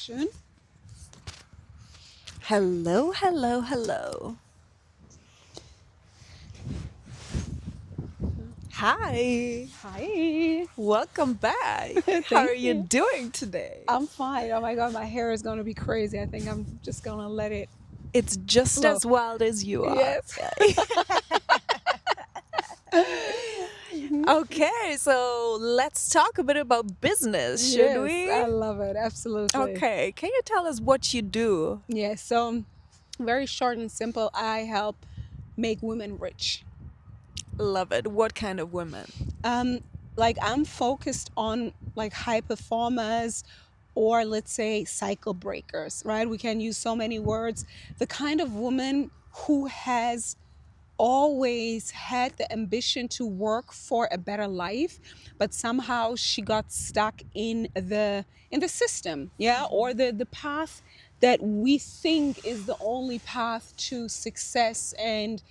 session. Hello, hello, hello. Hi, Hi. welcome back. How are Thank you you. doing today? I'm fine. Oh my God, my hair is going to be crazy. I think I'm just going to let it It's just flow. as wild as you are. Yes. Mhm. Okay, so let's talk a bit about business, should Yes, I we? love it. Absolutely. Okay, can you tell us what you do? Yes. So, very short and simple, I help make women rich. Love it. What kind of women? Um, like I'm focused on like high performers or let's say cycle breakers, right? We can use so many words. The kind of woman who has always had the ambition to work for a better life, but somehow she got stuck in the system, yeah, or the path that we think is the only path to success and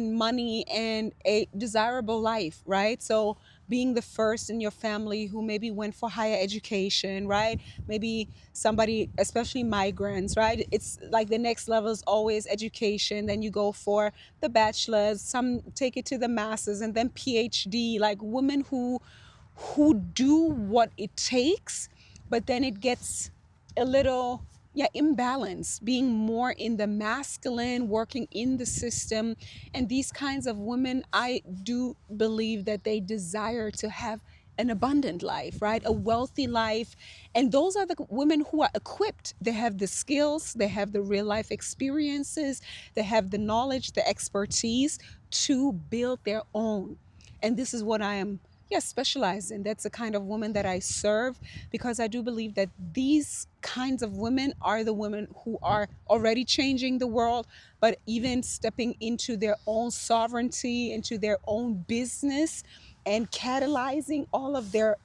money and a desirable life, right? So being the first in your family who maybe went for higher education, right? Maybe somebody, especially migrants, right? It's like the next level is always education. Then you go for the bachelor's, some take it to the masters, and then PhD. Like women who do what it takes, but then it gets a little imbalance, being more in the masculine, working in the system. And these kinds of women, I do believe that they desire to have an abundant life, right? A wealthy life. And those are the women who are equipped. They have the skills, they have the real life experiences, they have the knowledge, the expertise to build their own. And this is what I am, yes, specialized in. That's the kind of woman that I serve, because I do believe that these kinds of women are the women who are already changing the world, but even stepping into their own sovereignty, into their own business, and catalyzing all of their,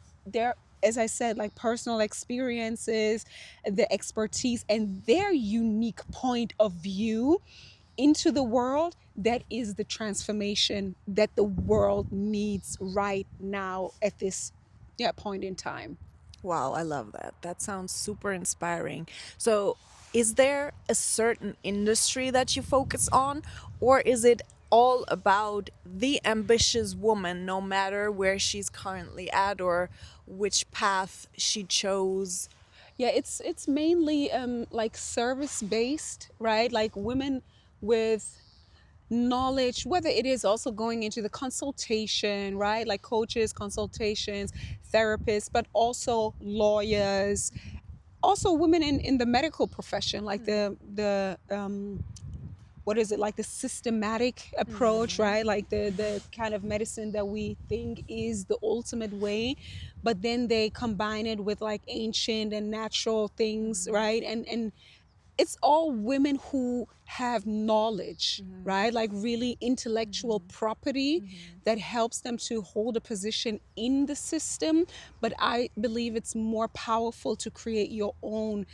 as I said, like personal experiences, the expertise, and their unique point of view into the world. That is the transformation that the world needs right now at this point in time. Wow, I love that. That sounds super inspiring. So, is there a certain industry that you focus on, or is it all about the ambitious woman, no matter where she's currently at or which path she chose? Yeah, it's mainly like service based, right? Like women with knowledge, whether it is also going into the consultation, right? Like coaches, consultations, therapists, but also lawyers, also women in the medical profession, like the what is it, like the systematic approach, right? Like the kind of medicine that we think is the ultimate way, but then they combine it with like ancient and natural things, right? And it's all women who have knowledge, right? Like really intellectual property that helps them to hold a position in the system. But I believe it's more powerful to create your own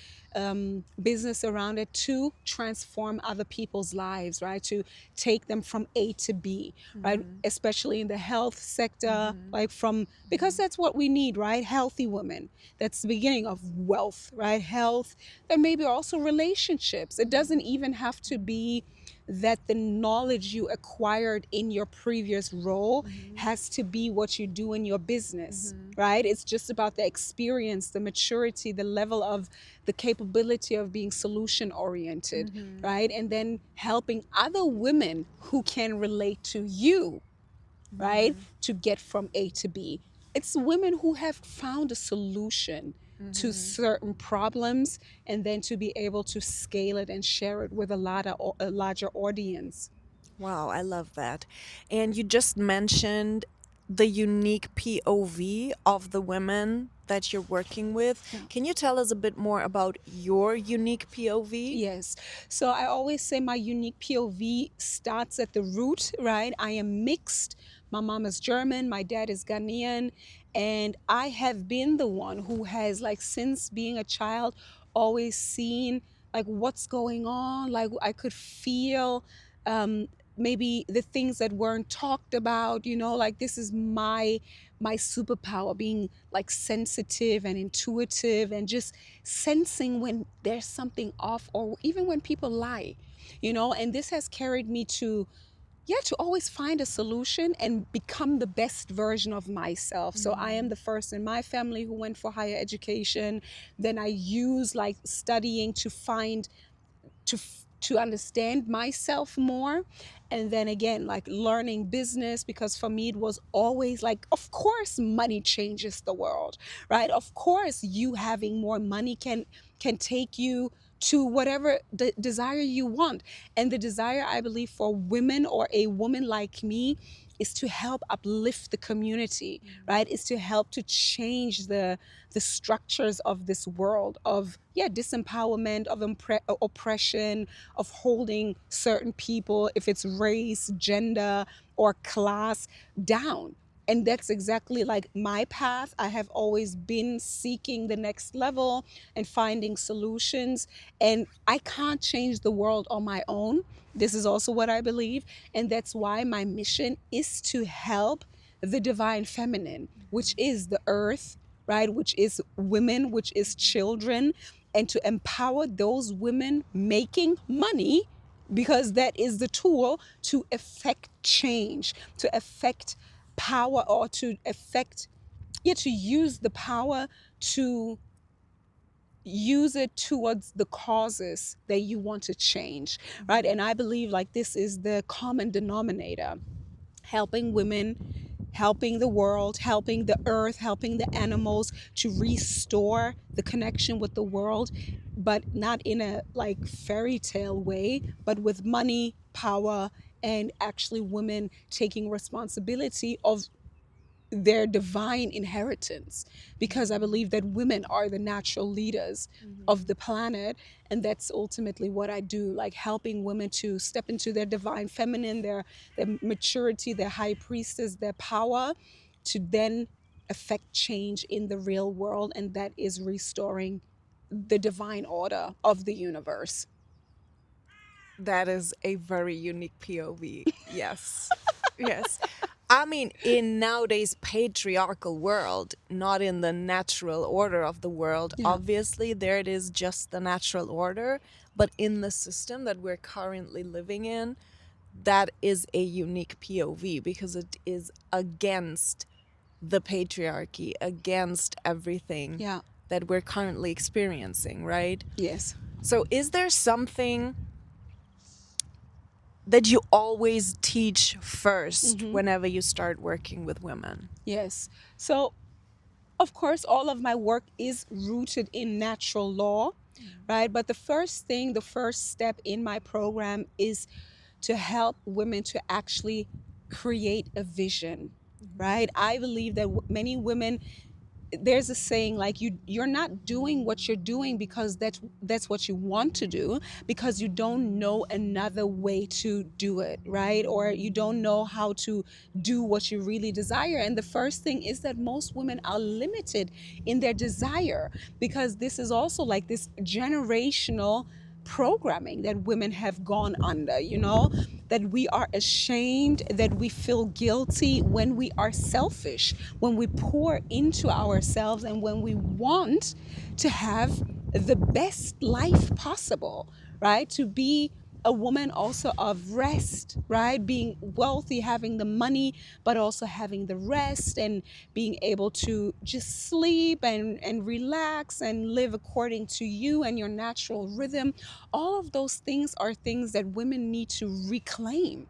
business around it, to transform other people's lives, right? To take them from A to B, right? Especially in the health sector, like from, because that's what we need, right? Healthy women. That's the beginning of wealth, right? Health, and maybe also relationships. It doesn't even have to be that the knowledge you acquired in your previous role has to be what you do in your business, right? It's just about the experience, the maturity, the level of the capability of being solution oriented, right? And then helping other women who can relate to you, right? To get from A to B. It's women who have found a solution to certain problems, and then to be able to scale it and share it with a larger audience. Wow, I love that. And you just mentioned the unique POV of the women that you're working with. Yeah. Can you tell us a bit more about your unique POV? Yes. So I always say my unique POV starts at the root, right? I am mixed. My mom is German, my dad is Ghanaian, and I have been the one who has, like, since being a child, always seen like what's going on. Like I could feel maybe the things that weren't talked about, like this is my superpower, being like sensitive and intuitive and just sensing when there's something off, or even when people lie, and this has carried me to, yeah, to always find a solution and become the best version of myself. So I am the first in my family who went for higher education. Then I use like studying to find, to understand myself more, and then again like learning business, because for me it was always like, of course money changes the world, right? Of course you having more money can take you to whatever the desire you want. And the desire, I believe, for women or a woman like me is to help uplift the community, right? Is to help to change the structures of this world of, yeah, disempowerment, of oppression, of holding certain people, if it's race, gender, or class, down. And that's exactly like my path. I have always been seeking the next level and finding solutions. And I can't change the world on my own. This is also what I believe. And that's why my mission is to help the divine feminine, which is the earth, right? Which is women, which is children, and to empower those women making money, because that is the tool to affect change, to affect power, or to affect, yeah, to use the power to use it towards the causes that you want to change, right? And I believe like this is the common denominator: helping women, helping the world, helping the earth, helping the animals to restore the connection with the world, but not in a like fairy tale way, but with money, power, and actually women taking responsibility of their divine inheritance, because I believe that women are the natural leaders of the planet. And that's ultimately what I do, like helping women to step into their divine feminine, their maturity, their high priestess, their power, to then affect change in the real world. And that is restoring the divine order of the universe. That is a very unique POV. Yes. Yes. I mean, in nowadays patriarchal world, not in the natural order of the world, Yeah. obviously there it is just the natural order, but in the system that we're currently living in, that is a unique POV because it is against the patriarchy, against everything Yeah. that we're currently experiencing, right? Yes. So is there something that you always teach first whenever you start working with women? Yes. So of course, all of my work is rooted in natural law, right? But the first thing, the first step in my program is to help women to actually create a vision, right? I believe that many women, there's a saying like, you're not doing what you're doing because that's what you want to do, because you don't know another way to do it, right? Or you don't know how to do what you really desire. And the first thing is that most women are limited in their desire, because this is also like this generational programming that women have gone under, that we are ashamed, that we feel guilty when we are selfish, when we pour into ourselves, and when we want to have the best life possible, right? To be a woman also of rest, right? Being wealthy, having the money, but also having the rest, and being able to just sleep and relax and live according to you and your natural rhythm. All of those things are things that women need to reclaim,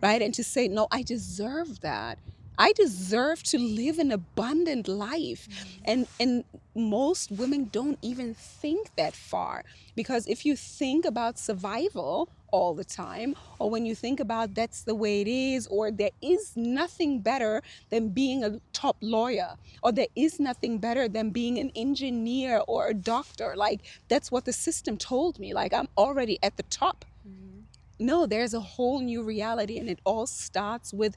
right? And to say, no, I deserve that. I deserve to live an abundant life. And most women don't even think that far, because if you think about survival all the time, or when you think about that's the way it is, or there is nothing better than being a top lawyer, or there is nothing better than being an engineer or a doctor, like that's what the system told me, like I'm already at the top. No, there's a whole new reality, and it all starts with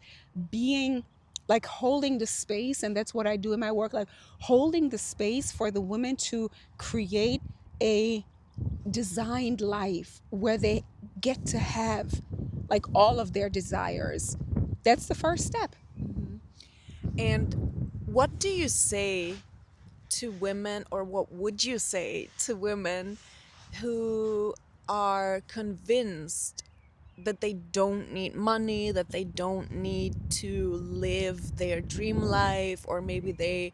being like holding the space. And that's what I do in my work, like holding the space for the women to create a designed life where they get to have like all of their desires. That's the first step. And What do you say to women, or what would you say to women who are convinced that they don't need money, that they don't need to live their dream life, or maybe they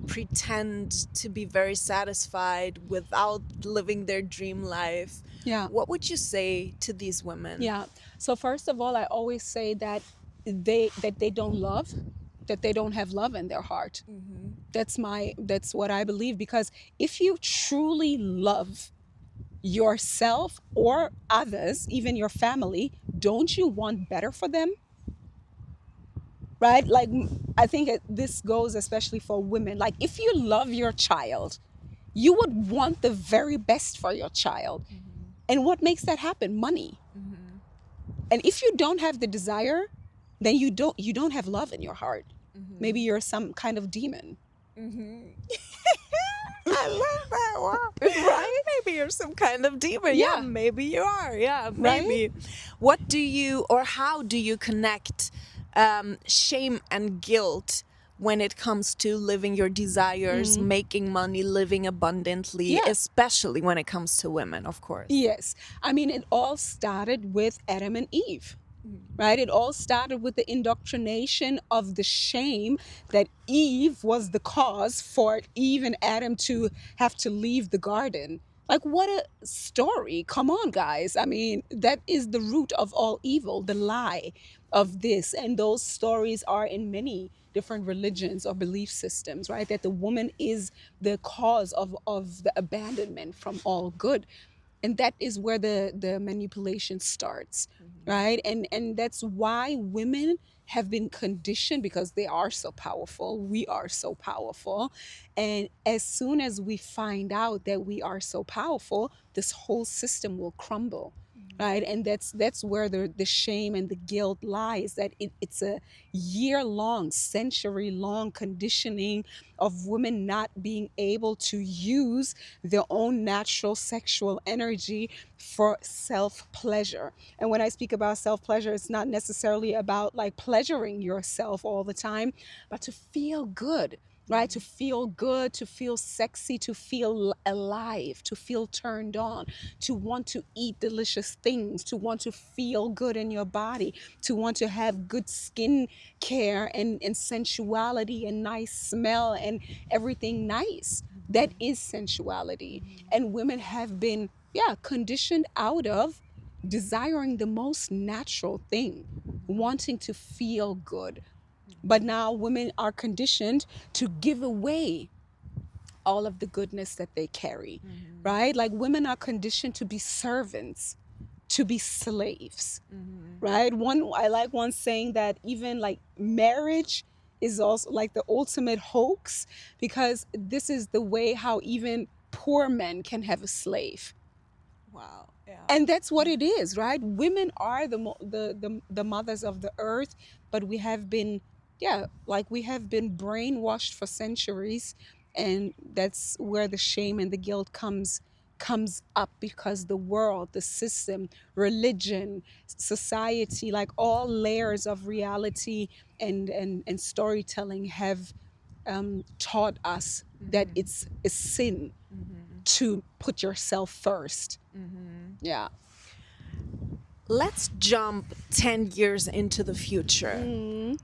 pretend to be very satisfied without living their dream life? Yeah. What would you say to these women? Yeah. So first of all, I always say that they don't love, that they don't have love in their heart. That's what I believe, because if you truly love yourself or others, even your family, don't you want better for them? Right? Like, I think this goes especially for women. Like, if you love your child, you would want the very best for your child. And what makes that happen? Money. And if you don't have the desire, then you don't have love in your heart. Maybe you're some kind of demon. I love that one. Right? Maybe you're some kind of demon. Yeah, Yeah. maybe you are. Yeah, Right? maybe. What do you, or how do you connect shame and guilt when it comes to living your desires, making money, living abundantly, Yeah. especially when it comes to women, of course? Yes. I mean, it all started with Adam and Eve. Right? It all started with the indoctrination of the shame that Eve was the cause for Eve and Adam to have to leave the garden. Like, what a story. Come on, guys. I mean, that is the root of all evil, the lie of this. And those stories are in many different religions or belief systems, right? That the woman is the cause of the abandonment from all good. And that is where the manipulation starts, right? And that's why women have been conditioned, because they are so powerful, we are so powerful, and as soon as we find out that we are so powerful, this whole system will crumble, right? And that's where the shame and the guilt lies, that it's a year-long, century-long conditioning of women not being able to use their own natural sexual energy for self-pleasure. And when I speak about self-pleasure, it's not necessarily about like pleasuring yourself all the time, but to feel good, right? To feel good, to feel sexy, to feel alive, to feel turned on, to want to eat delicious things, to want to feel good in your body, to want to have good skin care and sensuality and nice smell and everything nice. That is sensuality. And women have been, yeah, conditioned out of desiring the most natural thing, wanting to feel good. But now women are conditioned to give away all of the goodness that they carry, right? Like, women are conditioned to be servants, to be slaves, right? One, I like one saying that even like marriage is also like the ultimate hoax, because this is the way how even poor men can have a slave. Wow. Yeah. And that's what it is, right? Women are the mothers of the earth, but we have been, yeah, like we have been brainwashed for centuries, and that's where the shame and the guilt comes up, because the world, the system, religion, society, like all layers of reality and storytelling have taught us that it's a sin to put yourself first. Yeah. Let's jump 10 years into the future.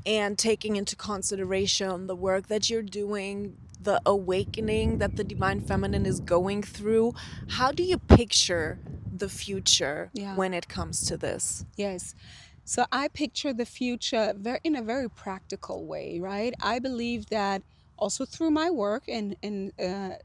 And taking into consideration the work that you're doing, the awakening that the divine feminine is going through, how do you picture the future Yeah. when it comes to this? Yes. So I picture the future in a very practical way, right? I believe that also through my work and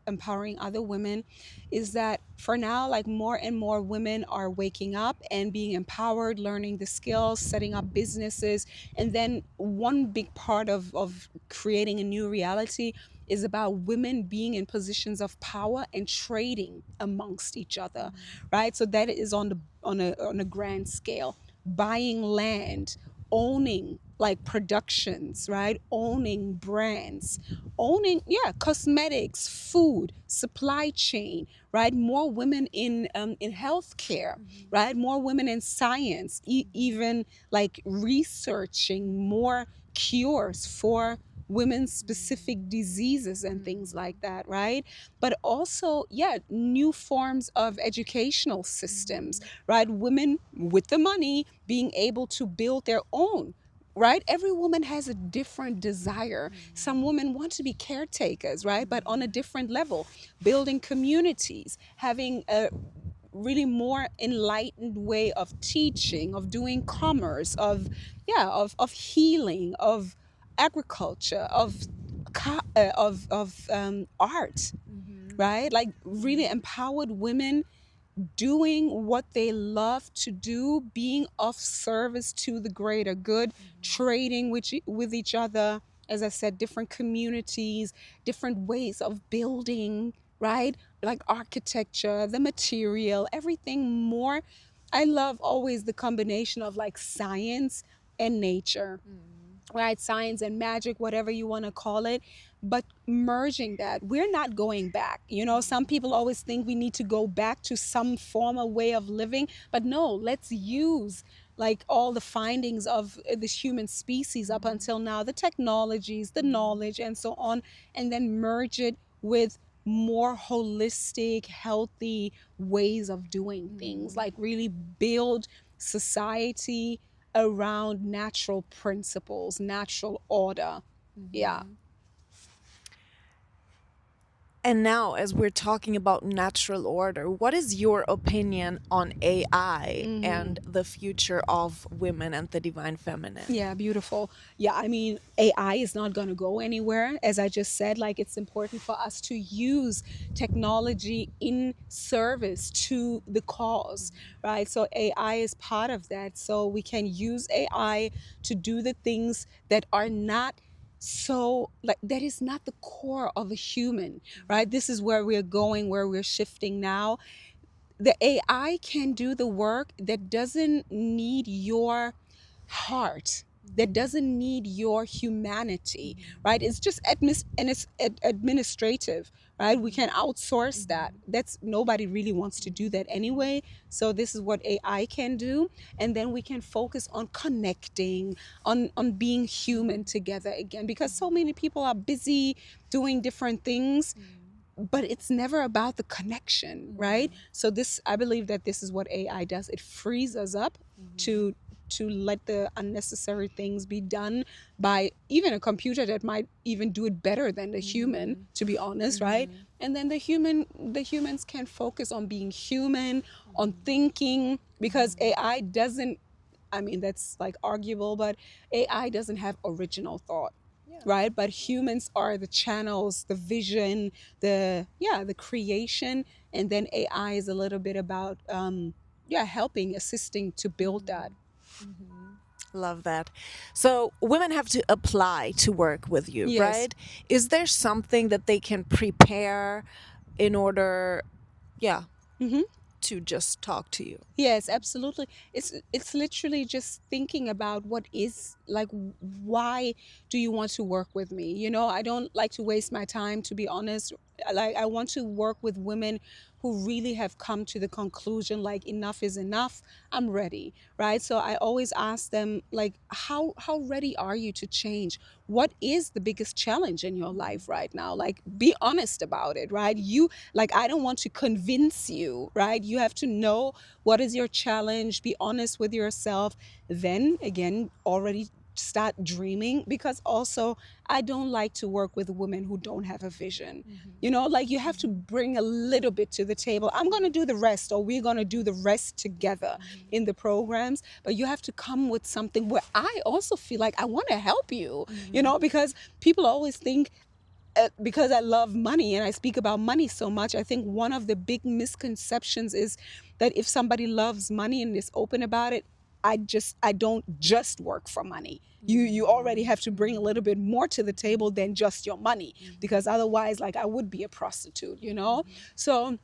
empowering other women, is that for now, like more and more women are waking up and being empowered, learning the skills, setting up businesses. And then one big part of creating a new reality is about women being in positions of power and trading amongst each other, right? So that is on a grand scale, buying land, owning like productions, right? Owning brands, owning, yeah, cosmetics, food, supply chain, right? More women in healthcare, right? More women in science, even like researching more cures for women's specific diseases and things like that, right? But also, yeah, new forms of educational systems, right? Women with the money being able to build their own, right? Every woman has a different desire. Some women want to be caretakers, right? But on a different level, building communities, having a really more enlightened way of teaching, of doing commerce, of, yeah, of healing, of agriculture, of art, right? Like really empowered women doing what they love to do, being of service to the greater good, trading with each other. As I said, different communities, different ways of building, right? Like architecture, the material, everything more. I love always the combination of like science and nature, right? Science and magic, whatever you want to call it, but merging that. We're not going back. Some people always think we need to go back to some former way of living, but no, let's use like all the findings of this human species up until now, the technologies, the knowledge, and so on, and then merge it with more holistic, healthy ways of doing things, like really build society around natural principles, natural order. Yeah. And now, as we're talking about natural order, what is your opinion on AI and the future of women and the divine feminine? Yeah, beautiful. Yeah, I mean, AI is not going to go anywhere. As I just said, like it's important for us to use technology in service to the cause, right? So AI is part of that. So we can use AI to do the things that are not so like that is not the core of a human, right? This is where we're going, where we're shifting now. The AI can do the work that doesn't need your heart, that doesn't need your humanity, right? It's just and it's administrative, right? We can outsource that. That's nobody really wants to do that anyway. So this is what AI can do, and then we can focus on connecting, on being human together again, because so many people are busy doing different things, but it's never about the connection, right? So this, I believe that this is what AI does. It frees us up to let the unnecessary things be done by even a computer that might even do it better than the human, to be honest, right? And then the humans can focus on being human, on thinking, because AI doesn't, I mean, that's like arguable, but AI doesn't have original thought, right? But humans are the channels, the vision, the creation, and then AI is a little bit about yeah, helping, assisting to build that. Love that. So, women have to apply to work with you, Yes. right? Is there something that they can prepare in order, yeah, Hmm. to just talk to you? Yes, absolutely. It's literally just thinking about what is like, why do you want to work with me? I don't like to waste my time, to be honest. Like I want to work with women who really have come to the conclusion like enough is enough. I'm ready, right? So I always ask them like how ready are you to change? What is the biggest challenge in your life right now? Like be honest about it, right? You like I don't want to convince you, right? You have to know what is your challenge, be honest with yourself, then again already start dreaming, because also I don't like to work with women who don't have a vision. Like you have to bring a little bit to the table. I'm going to do the rest, or we're going to do the rest together in the programs, but you have to come with something where I also feel like I want to help you, because people always think because I love money and I speak about money so much, I think one of the big misconceptions is that if somebody loves money and is open about it, I don't just work for money. You already have to bring a little bit more to the table than just your money, because otherwise like I would be a prostitute. So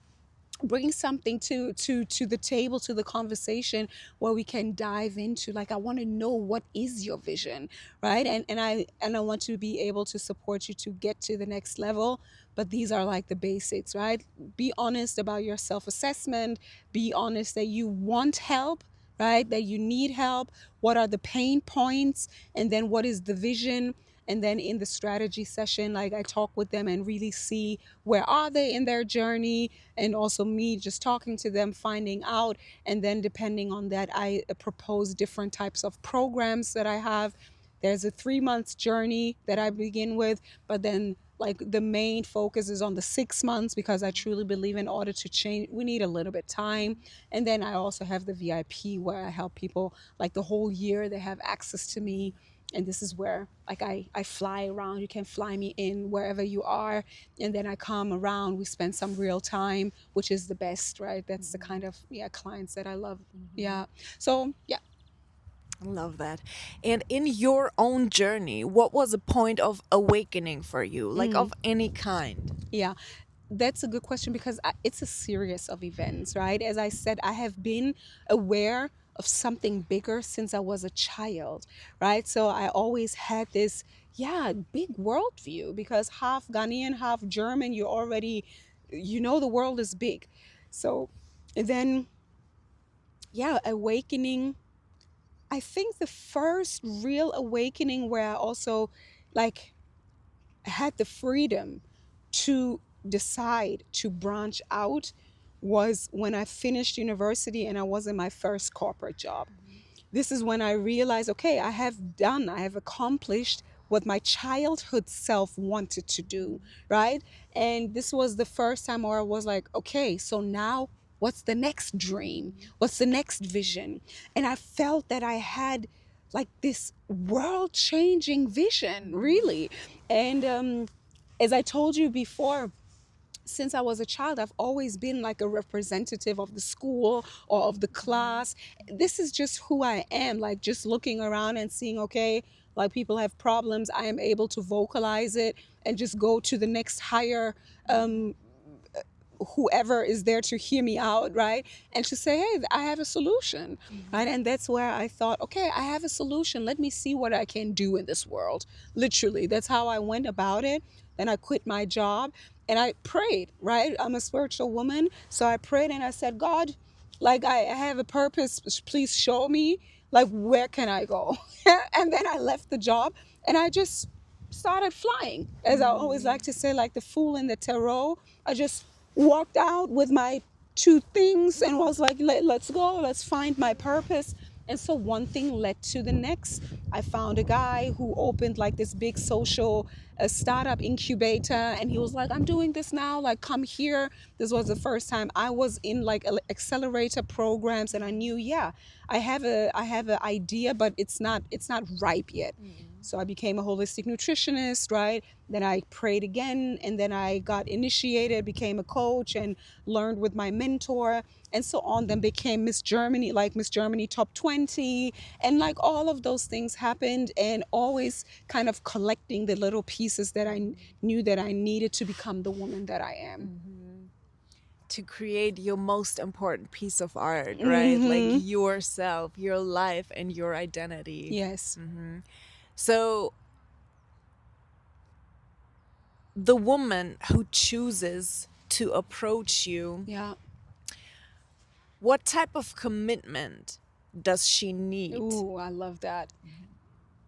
bring something to the table, to the conversation, where we can dive into like I want to know what is your vision, right? And I want to be able to support you to get to the next level. But these are like the basics, right? Be honest about your self-assessment, be honest that you want help, right? That you need help. What are the pain points? And then what is the vision? And then in the strategy session, like I talk with them and really see where are they in their journey, and also me just talking to them, finding out. And then depending on that, I propose different types of programs that I have. There's a 3 months journey that I begin with, but then like the main focus is on the 6 months, because I truly believe in order to change, we need a little bit time. And then I also have the VIP where I help people like the whole year. They have access to me. And this is where like I fly around. You can fly me in wherever you are. And then I come around. We spend some real time, which is the best, right? That's the kind of clients that I love. Yeah. So yeah. I love that. And in your own journey, what was a point of awakening for you, like of any kind? Yeah, that's a good question, because it's a series of events, right? As I said, I have been aware of something bigger since I was a child, right? So I always had this, yeah, big worldview, because half Ghanaian, half German, you already, the world is big. So then, yeah, awakening. I think the first real awakening where I also like had the freedom to decide to branch out was when I finished university and I was in my first corporate job. This is when I realized, okay, I have accomplished what my childhood self wanted to do, right? And this was the first time where I was like, okay, so now what's the next dream? What's the next vision? And I felt that I had like this world changing vision, really. And as I told you before, since I was a child, I've always been like a representative of the school or of the class. This is just who I am, like just looking around and seeing, okay, like people have problems. I am able to vocalize it and just go to the next higher whoever is there to hear me out, right? And to say, hey, I have a solution, right? And that's where I thought, okay, I have a solution. Let me see what I can do in this world. Literally, that's how I went about it. Then I quit my job and I prayed, right? I'm a spiritual woman. So I prayed and I said, God, like I have a purpose. Please show me, like, where can I go? And then I left the job and I just started flying. As I always like to say, like the fool in the tarot. I just walked out with my two things and was like, let's go, let's find my purpose. And so one thing led to the next. I found a guy who opened like this big social startup incubator, and he was like, I'm doing this now, like come here. This was the first time I was in like accelerator programs, and I knew, yeah, I have an idea, but it's not ripe yet. So I became a holistic nutritionist, right? Then I prayed again, and then I got initiated, became a coach, and learned with my mentor, and so on. Then became Miss Germany, like Miss Germany Top 20, and like all of those things happened, and always kind of collecting the little pieces that I knew that I needed to become the woman that I am. To create your most important piece of art, right? Like yourself, your life, and your identity. Yes. So, the woman who chooses to approach you, Yeah. what type of commitment does she need? Ooh, I love that.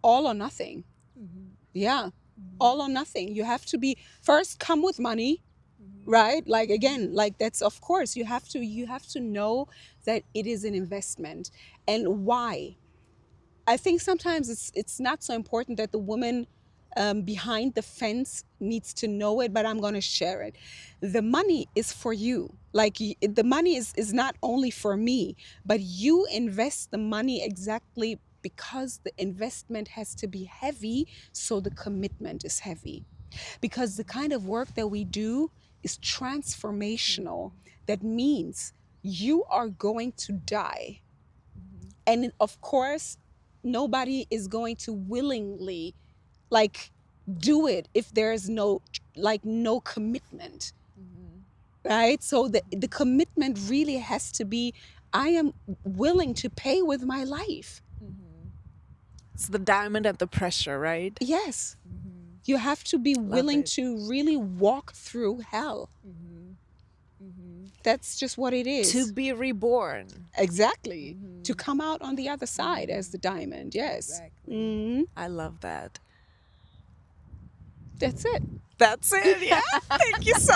All or nothing. Yeah. All or nothing. You have to be first come with money, right? Like again, like that's of course you have to know that it is an investment. And why? I think sometimes it's not so important that the woman behind the fence needs to know it, but I'm going to share it. The money is for you. Like the money is not only for me, but you invest the money exactly because the investment has to be heavy, so the commitment is heavy. Because the kind of work that we do is transformational. That means you are going to die. And of course, nobody is going to willingly like do it if there's no commitment, right? So the commitment really has to be, I am willing to pay with my life. It's the diamond and the pressure, right? Yes. You have to be willing it. to really walk through hell. That's just what it is. To be reborn. Exactly. To come out on the other side as the diamond. Yes. Exactly. I love that. That's it. That's it. Yeah. Thank you so